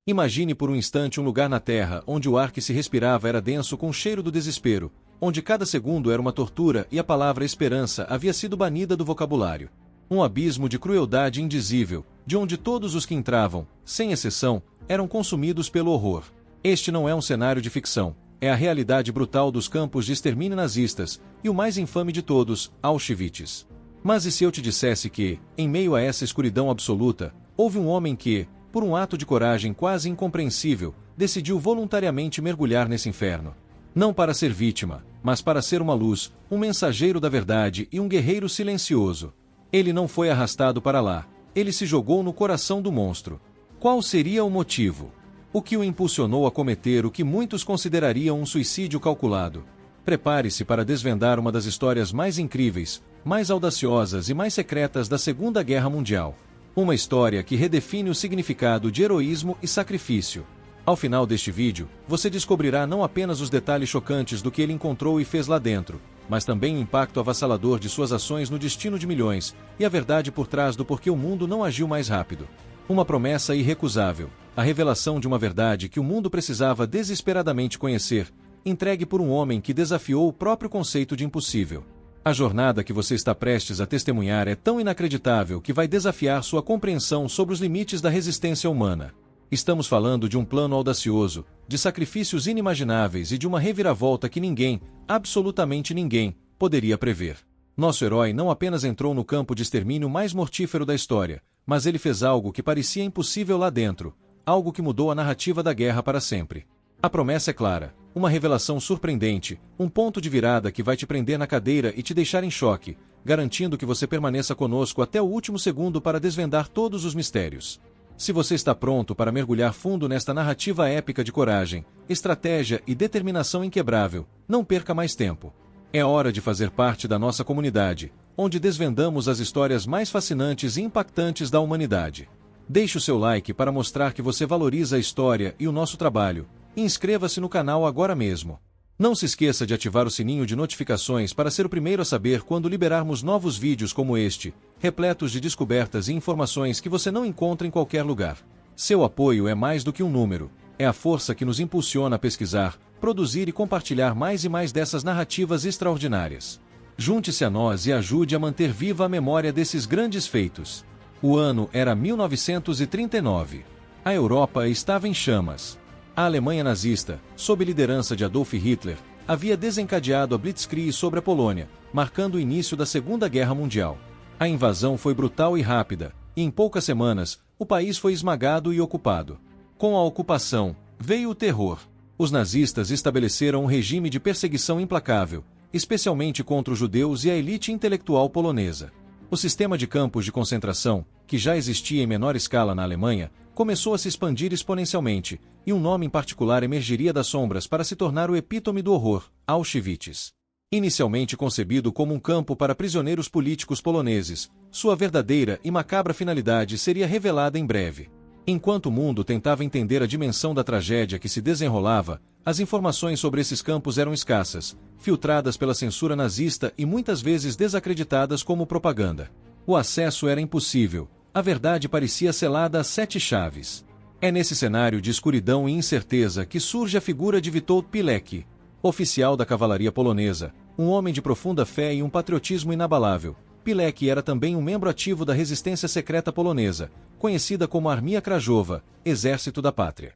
Imagine por um instante um lugar na Terra onde o ar que se respirava era denso com o cheiro do desespero, onde cada segundo era uma tortura e a palavra esperança havia sido banida do vocabulário. Um abismo de crueldade indizível, de onde todos os que entravam, sem exceção, eram consumidos pelo horror. Este não é um cenário de ficção, é a realidade brutal dos campos de extermínio nazistas, e o mais infame de todos, Auschwitz. Mas e se eu te dissesse que, em meio a essa escuridão absoluta, houve um homem que, por um ato de coragem quase incompreensível, decidiu voluntariamente mergulhar nesse inferno? Não para ser vítima, mas para ser uma luz, um mensageiro da verdade e um guerreiro silencioso. Ele não foi arrastado para lá, ele se jogou no coração do monstro. Qual seria o motivo? O que o impulsionou a cometer o que muitos considerariam um suicídio calculado? Prepare-se para desvendar uma das histórias mais incríveis, mais audaciosas e mais secretas da Segunda Guerra Mundial. Uma história que redefine o significado de heroísmo e sacrifício. Ao final deste vídeo, você descobrirá não apenas os detalhes chocantes do que ele encontrou e fez lá dentro, mas também o impacto avassalador de suas ações no destino de milhões, e a verdade por trás do porquê o mundo não agiu mais rápido. Uma promessa irrecusável, a revelação de uma verdade que o mundo precisava desesperadamente conhecer, entregue por um homem que desafiou o próprio conceito de impossível. A jornada que você está prestes a testemunhar é tão inacreditável que vai desafiar sua compreensão sobre os limites da resistência humana. Estamos falando de um plano audacioso, de sacrifícios inimagináveis e de uma reviravolta que ninguém, absolutamente ninguém, poderia prever. Nosso herói não apenas entrou no campo de extermínio mais mortífero da história, mas ele fez algo que parecia impossível lá dentro, algo que mudou a narrativa da guerra para sempre. A promessa é clara, uma revelação surpreendente, um ponto de virada que vai te prender na cadeira e te deixar em choque, garantindo que você permaneça conosco até o último segundo para desvendar todos os mistérios. Se você está pronto para mergulhar fundo nesta narrativa épica de coragem, estratégia e determinação inquebrável, não perca mais tempo. É hora de fazer parte da nossa comunidade, onde desvendamos as histórias mais fascinantes e impactantes da humanidade. Deixe o seu like para mostrar que você valoriza a história e o nosso trabalho, e inscreva-se no canal agora mesmo. Não se esqueça de ativar o sininho de notificações para ser o primeiro a saber quando liberarmos novos vídeos como este, repletos de descobertas e informações que você não encontra em qualquer lugar. Seu apoio é mais do que um número, é a força que nos impulsiona a pesquisar, produzir e compartilhar mais e mais dessas narrativas extraordinárias. Junte-se a nós e ajude a manter viva a memória desses grandes feitos. O ano era 1939. A Europa estava em chamas. A Alemanha nazista, sob liderança de Adolf Hitler, havia desencadeado a Blitzkrieg sobre a Polônia, marcando o início da Segunda Guerra Mundial. A invasão foi brutal e rápida, e em poucas semanas, o país foi esmagado e ocupado. Com a ocupação, veio o terror. Os nazistas estabeleceram um regime de perseguição implacável, especialmente contra os judeus e a elite intelectual polonesa. O sistema de campos de concentração, que já existia em menor escala na Alemanha, começou a se expandir exponencialmente, e um nome em particular emergiria das sombras para se tornar o epítome do horror, Auschwitz. Inicialmente concebido como um campo para prisioneiros políticos poloneses, sua verdadeira e macabra finalidade seria revelada em breve. Enquanto o mundo tentava entender a dimensão da tragédia que se desenrolava, as informações sobre esses campos eram escassas, filtradas pela censura nazista e muitas vezes desacreditadas como propaganda. O acesso era impossível, a verdade parecia selada a 7 chaves. É nesse cenário de escuridão e incerteza que surge a figura de Witold Pilecki, oficial da cavalaria polonesa, um homem de profunda fé e um patriotismo inabalável. Pilecki era também um membro ativo da resistência secreta polonesa, conhecida como Armia Krajowa, Exército da Pátria.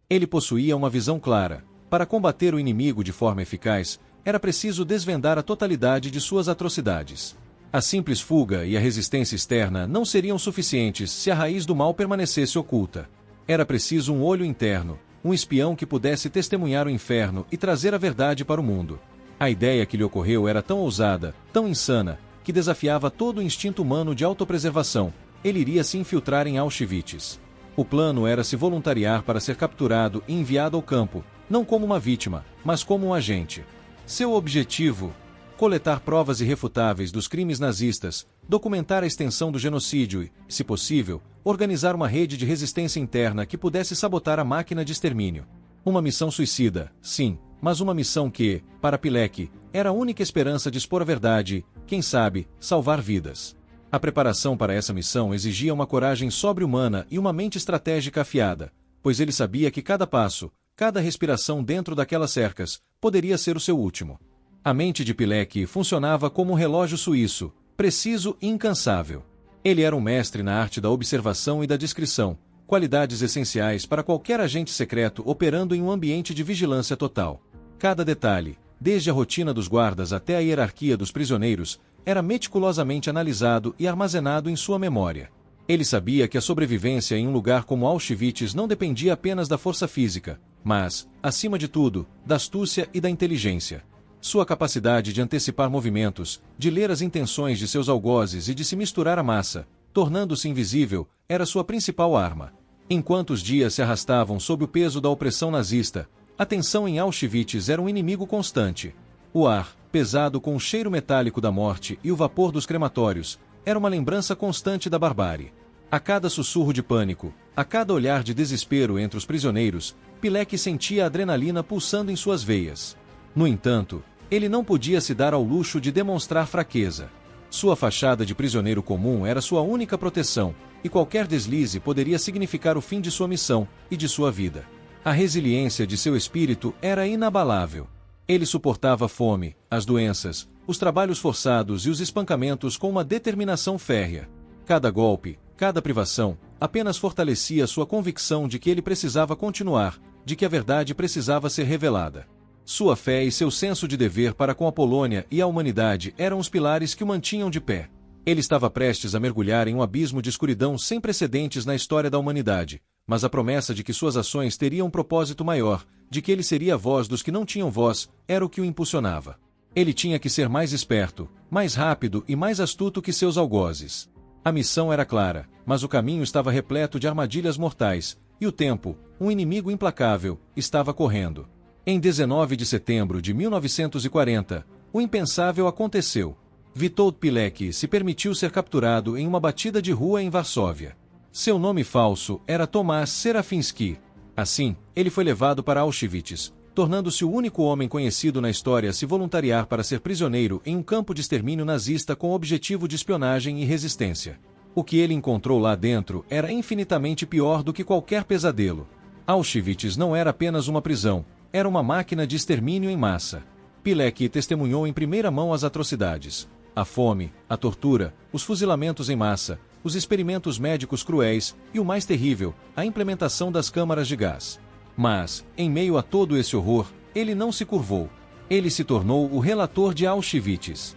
Ele possuía uma visão clara. Para combater o inimigo de forma eficaz, era preciso desvendar a totalidade de suas atrocidades. A simples fuga e a resistência externa não seriam suficientes se a raiz do mal permanecesse oculta. Era preciso um olho interno, um espião que pudesse testemunhar o inferno e trazer a verdade para o mundo. A ideia que lhe ocorreu era tão ousada, tão insana, que desafiava todo o instinto humano de autopreservação. Ele iria se infiltrar em Auschwitz. O plano era se voluntariar para ser capturado e enviado ao campo, não como uma vítima, mas como um agente. Seu objetivo: coletar provas irrefutáveis dos crimes nazistas, documentar a extensão do genocídio e, se possível, organizar uma rede de resistência interna que pudesse sabotar a máquina de extermínio. Uma missão suicida, sim, mas uma missão que, para Pilecki, era a única esperança de expor a verdade e, quem sabe, salvar vidas. A preparação para essa missão exigia uma coragem sobre-humana e uma mente estratégica afiada. pois ele sabia que cada passo, cada respiração dentro daquelas cercas, poderia ser o seu último. A mente de Pilek funcionava como um relógio suíço, preciso e incansável. Ele era um mestre na arte da observação e da discrição, qualidades essenciais para qualquer agente secreto operando em um ambiente de vigilância total. Cada detalhe, desde a rotina dos guardas até a hierarquia dos prisioneiros, era meticulosamente analisado e armazenado em sua memória. Ele sabia que a sobrevivência em um lugar como Auschwitz não dependia apenas da força física, mas, acima de tudo, da astúcia e da inteligência. Sua capacidade de antecipar movimentos, de ler as intenções de seus algozes e de se misturar à massa, tornando-se invisível, era sua principal arma. Enquanto os dias se arrastavam sob o peso da opressão nazista, a tensão em Auschwitz era um inimigo constante. O ar, pesado com o cheiro metálico da morte e o vapor dos crematórios, era uma lembrança constante da barbárie. A cada sussurro de pânico, a cada olhar de desespero entre os prisioneiros, Pilek sentia a adrenalina pulsando em suas veias. No entanto, ele não podia se dar ao luxo de demonstrar fraqueza. Sua fachada de prisioneiro comum era sua única proteção, e qualquer deslize poderia significar o fim de sua missão e de sua vida. A resiliência de seu espírito era inabalável. Ele suportava a fome, as doenças, os trabalhos forçados e os espancamentos com uma determinação férrea. Cada golpe, cada privação, apenas fortalecia sua convicção de que ele precisava continuar, de que a verdade precisava ser revelada. Sua fé e seu senso de dever para com a Polônia e a humanidade eram os pilares que o mantinham de pé. Ele estava prestes a mergulhar em um abismo de escuridão sem precedentes na história da humanidade, mas a promessa de que suas ações teriam um propósito maior, de que ele seria a voz dos que não tinham voz, era o que o impulsionava. Ele tinha que ser mais esperto, mais rápido e mais astuto que seus algozes. A missão era clara, mas o caminho estava repleto de armadilhas mortais, e o tempo, um inimigo implacável, estava correndo. Em 19 de setembro de 1940, o impensável aconteceu. Witold Pilek se permitiu ser capturado em uma batida de rua em Varsóvia. Seu nome falso era Tomasz Serafiński. Assim, ele foi levado para Auschwitz, tornando-se o único homem conhecido na história a se voluntariar para ser prisioneiro em um campo de extermínio nazista com o objetivo de espionagem e resistência. O que ele encontrou lá dentro era infinitamente pior do que qualquer pesadelo. Auschwitz não era apenas uma prisão, era uma máquina de extermínio em massa. Pilek testemunhou em primeira mão as atrocidades. A fome, a tortura, os fuzilamentos em massa, os experimentos médicos cruéis e, o mais terrível, a implementação das câmaras de gás. Mas, em meio a todo esse horror, ele não se curvou. Ele se tornou o relator de Auschwitz.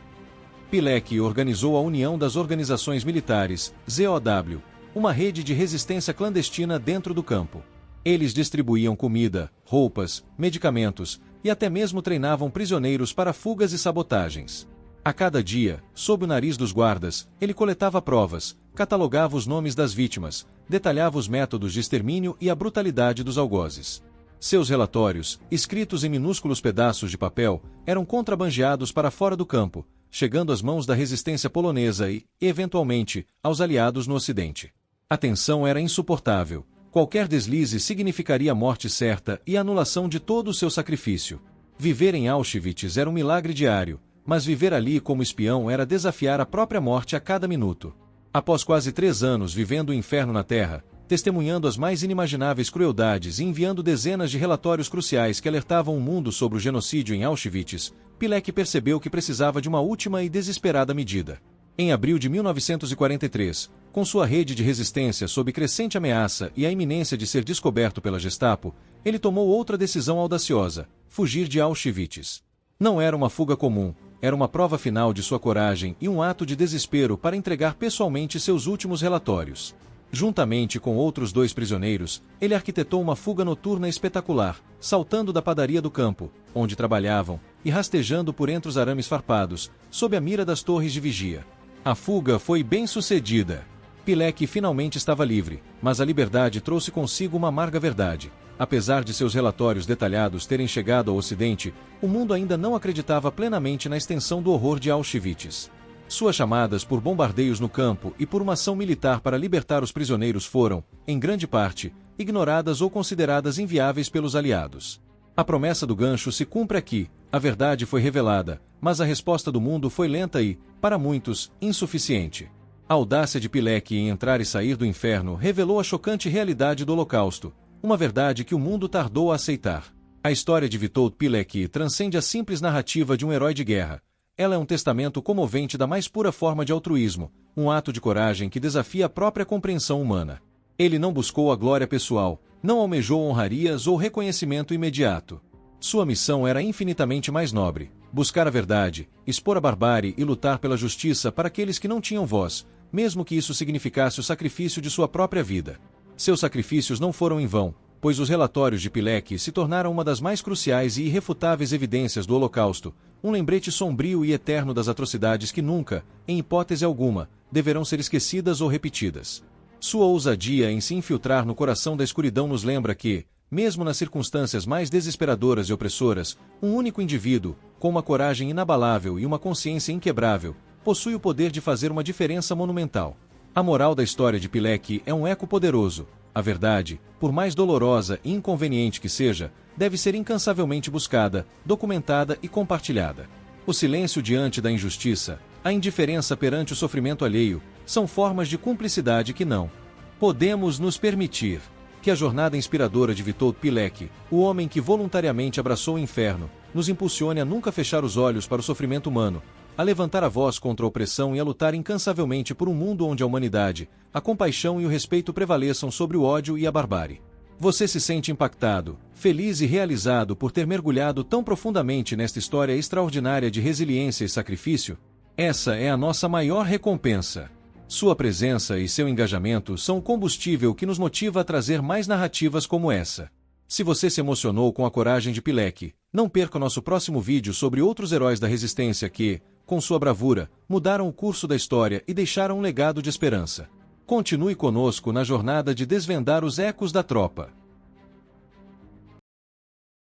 Pilek organizou a União das Organizações Militares, ZOW, uma rede de resistência clandestina dentro do campo. Eles distribuíam comida, roupas, medicamentos e até mesmo treinavam prisioneiros para fugas e sabotagens. A cada dia, sob o nariz dos guardas, ele coletava provas, catalogava os nomes das vítimas, detalhava os métodos de extermínio e a brutalidade dos algozes. Seus relatórios, escritos em minúsculos pedaços de papel, eram contrabandeados para fora do campo, chegando às mãos da resistência polonesa e, eventualmente, aos aliados no Ocidente. A tensão era insuportável. Qualquer deslize significaria a morte certa e a anulação de todo o seu sacrifício. Viver em Auschwitz era um milagre diário, mas viver ali como espião era desafiar a própria morte a cada minuto. Após quase 3 anos vivendo o inferno na Terra, testemunhando as mais inimagináveis crueldades e enviando dezenas de relatórios cruciais que alertavam o mundo sobre o genocídio em Auschwitz, Pilek percebeu que precisava de uma última e desesperada medida. Em abril de 1943, com sua rede de resistência sob crescente ameaça e a iminência de ser descoberto pela Gestapo, ele tomou outra decisão audaciosa: fugir de Auschwitz. Não era uma fuga comum, era uma prova final de sua coragem e um ato de desespero para entregar pessoalmente seus últimos relatórios. Juntamente com outros 2 prisioneiros, ele arquitetou uma fuga noturna espetacular, saltando da padaria do campo, onde trabalhavam, e rastejando por entre os arames farpados, sob a mira das torres de vigia. A fuga foi bem-sucedida. Pilek finalmente estava livre, mas a liberdade trouxe consigo uma amarga verdade. Apesar de seus relatórios detalhados terem chegado ao Ocidente, o mundo ainda não acreditava plenamente na extensão do horror de Auschwitz. Suas chamadas por bombardeios no campo e por uma ação militar para libertar os prisioneiros foram, em grande parte, ignoradas ou consideradas inviáveis pelos aliados. A promessa do gancho se cumpre aqui, a verdade foi revelada, mas a resposta do mundo foi lenta e, para muitos, insuficiente. A audácia de Pilek em entrar e sair do inferno revelou a chocante realidade do Holocausto. uma verdade que o mundo tardou a aceitar. A história de Witold Pilecki transcende a simples narrativa de um herói de guerra. Ela é um testamento comovente da mais pura forma de altruísmo, um ato de coragem que desafia a própria compreensão humana. Ele não buscou a glória pessoal, não almejou honrarias ou reconhecimento imediato. Sua missão era infinitamente mais nobre: buscar a verdade, expor a barbárie e lutar pela justiça para aqueles que não tinham voz, mesmo que isso significasse o sacrifício de sua própria vida. Seus sacrifícios não foram em vão, pois os relatórios de Pilecki se tornaram uma das mais cruciais e irrefutáveis evidências do Holocausto, um lembrete sombrio e eterno das atrocidades que nunca, em hipótese alguma, deverão ser esquecidas ou repetidas. Sua ousadia em se infiltrar no coração da escuridão nos lembra que, mesmo nas circunstâncias mais desesperadoras e opressoras, um único indivíduo, com uma coragem inabalável e uma consciência inquebrável, possui o poder de fazer uma diferença monumental. A moral da história de Pilecki é um eco poderoso. A verdade, por mais dolorosa e inconveniente que seja, deve ser incansavelmente buscada, documentada e compartilhada. O silêncio diante da injustiça, a indiferença perante o sofrimento alheio, são formas de cumplicidade que não podemos nos permitir. Que a jornada inspiradora de Witold Pilecki, o homem que voluntariamente abraçou o inferno, nos impulsione a nunca fechar os olhos para o sofrimento humano, a levantar a voz contra a opressão e a lutar incansavelmente por um mundo onde a humanidade, a compaixão e o respeito prevaleçam sobre o ódio e a barbárie. Você se sente impactado, feliz e realizado por ter mergulhado tão profundamente nesta história extraordinária de resiliência e sacrifício? Essa é a nossa maior recompensa. Sua presença e seu engajamento são o combustível que nos motiva a trazer mais narrativas como essa. Se você se emocionou com a coragem de Pilecki, não perca nosso próximo vídeo sobre outros heróis da resistência que, com sua bravura, mudaram o curso da história e deixaram um legado de esperança. Continue conosco na jornada de desvendar os ecos da tropa.